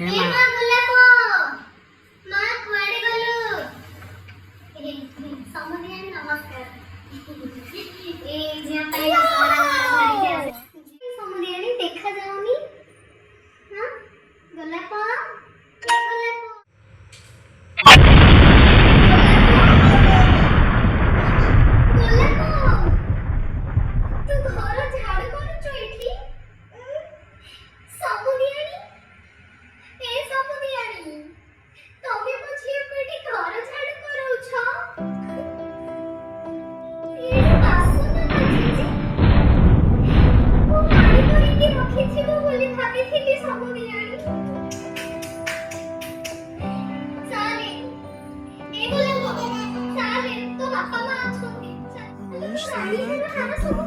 ଏ ମା ମା ଗୋଲାପ ମା କୁଆଡେ ଗଲୁ? ସମୁଦିଆଣୀ ନମସ୍କାର। ଏ ଝିଅ ପାଇଁ ଧରିକି ଆସେ। ସମୁଦିଆଣୀ ଦେଖା ଯାଉନି। ହଁ ଗୋଲାପ ଏ ଗୋଲାପ ଗୋଲାପ ତୁ ଘର ଝାଡୁ କରୁଛୁ ଏଠି? ସମୁଦିଆଣୀ ଏ ସମୁଦିଆଣୀ ତମେ ମୋ ଝିଅକୁ ଏଠି ଘର ଝାଡୁ କରଉଛ? ଏଇଠି ବାସନ ମାଜୁଛି। ମୁଁ ପାଣି ଭରିକି ରଖିଥିବ ବୋଲି ଭାବିଥିଲି ସମୁଦିଆଣୀ। ଚାଲେ ଏ ଗୋଲାପ ଚାଲେ ତୋ ବାପା ମା ଅଛନ୍ତି। ଚାଲେ, ତୋ ରାଣୀ ଘର ସବୁ